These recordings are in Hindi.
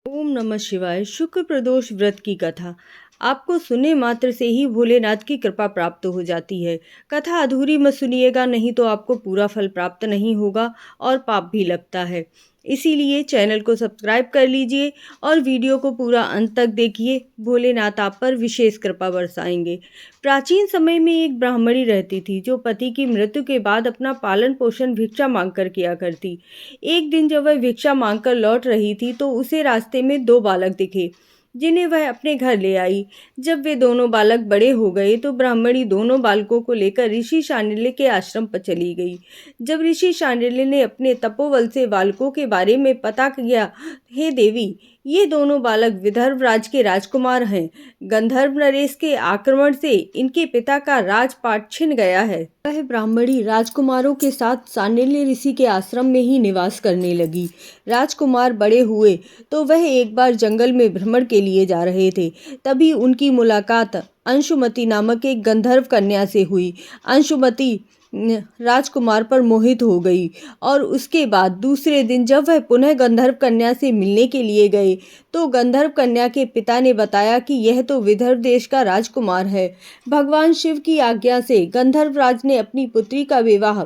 ओम नमः शिवाय। शुक्र प्रदोष व्रत की कथा। आपको सुने मात्र से ही भोलेनाथ की कृपा प्राप्त हो जाती है। कथा अधूरी मत सुनिएगा, नहीं तो आपको पूरा फल प्राप्त नहीं होगा और पाप भी लगता है। इसीलिए चैनल को सब्सक्राइब कर लीजिए और वीडियो को पूरा अंत तक देखिए। भोलेनाथ आप पर विशेष कृपा बरसाएंगे। प्राचीन समय में एक ब्राह्मणी रहती थी जो पति की मृत्यु के बाद अपना पालन पोषण भिक्षा मांगकर किया करती। एक दिन जब वह भिक्षा मांगकर लौट रही थी तो उसे रास्ते में दो बालक दिखे, जिन्हें वह अपने घर ले आई। जब वे दोनों बालक बड़े हो गए तो ब्राह्मणी दोनों बालकों को लेकर ऋषि शांडिल्य के आश्रम पर चली गई। जब ऋषि शांडिल्य ने अपने तपोबल से बालकों के बारे में पता किया, हे देवी, ये दोनों बालक विदर्भ राज के राजकुमार हैं। गंधर्व नरेश के आक्रमण से इनके पिता का राजपाट छिन गया है। वह ब्राह्मणी राजकुमारों के साथ शांडिल्य ऋषि के आश्रम में ही निवास करने लगी। राजकुमार बड़े हुए तो वह एक बार जंगल में भ्रमण के लिए जा रहे थे। तभी उनकी मुलाकात अंशुमति नामक एक गंधर्व कन्या से हुई। अंशुमति राजकुमार पर मोहित हो गई और उसके बाद दूसरे दिन जब वह पुनः गंधर्व कन्या से मिलने के लिए गए तो गंधर्व कन्या के पिता ने बताया कि यह तो विदर्भ देश का राजकुमार है। भगवान शिव की आज्ञा से गंधर्व राज ने अपनी पुत्री का विवाह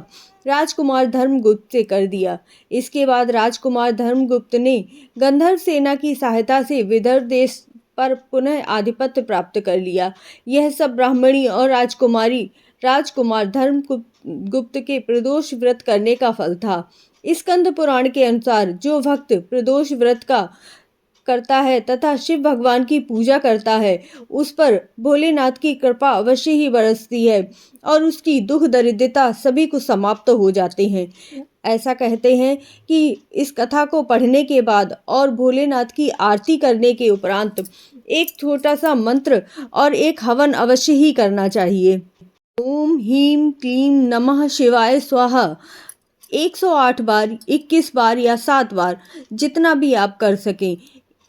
राजकुमार धर्मगुप्त से कर दिया। इसके बाद राजकुमार धर्मगुप्त ने गंधर्व सेना की सहायता से विदर्भ देश पर पुनः आधिपत्य प्राप्त कर लिया। यह सब ब्राह्मणी और राजकुमार धर्मगुप्त के प्रदोष व्रत करने का फल था। स्कंद पुराण के अनुसार जो भक्त प्रदोष व्रत का करता है तथा शिव भगवान की पूजा करता है, उस पर भोलेनाथ की कृपा अवश्य ही बरसती है और उसकी दुख दरिद्रता सभी कुछ समाप्त हो जाते हैं। ऐसा कहते हैं कि इस कथा को पढ़ने के बाद और भोलेनाथ की आरती करने के उपरांत एक छोटा सा मंत्र और एक हवन अवश्य ही करना चाहिए। ओम ह्रीं क्लीं नमः शिवाय स्वाहा 108 बार, 21 बार या 7 बार, जितना भी आप कर सकें,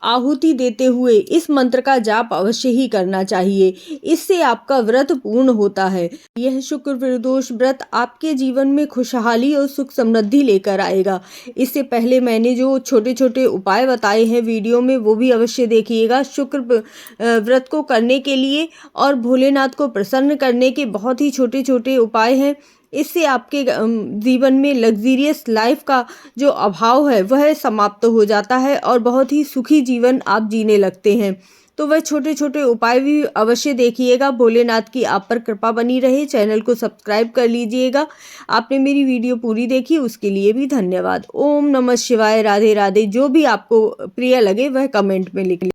आहुति देते हुए इस मंत्र का जाप अवश्य ही करना चाहिए। इससे आपका व्रत पूर्ण होता है। यह शुक्र प्रदोष व्रत आपके जीवन में खुशहाली और सुख समृद्धि लेकर आएगा। इससे पहले मैंने जो छोटे छोटे उपाय बताए हैं वीडियो में, वो भी अवश्य देखिएगा। शुक्र व्रत को करने के लिए और भोलेनाथ को प्रसन्न करने के बहुत ही छोटे छोटे उपाय हैं। इससे आपके जीवन में लग्जीरियस लाइफ का जो अभाव है वह समाप्त हो जाता है और बहुत ही सुखी जीवन आप जीने लगते हैं। तो वह छोटे छोटे उपाय भी अवश्य देखिएगा। भोलेनाथ की आप पर कृपा बनी रहे। चैनल को सब्सक्राइब कर लीजिएगा। आपने मेरी वीडियो पूरी देखी उसके लिए भी धन्यवाद। ओम नमः शिवाय। राधे राधे। जो भी आपको प्रिय लगे वह कमेंट में लिख लीजिए।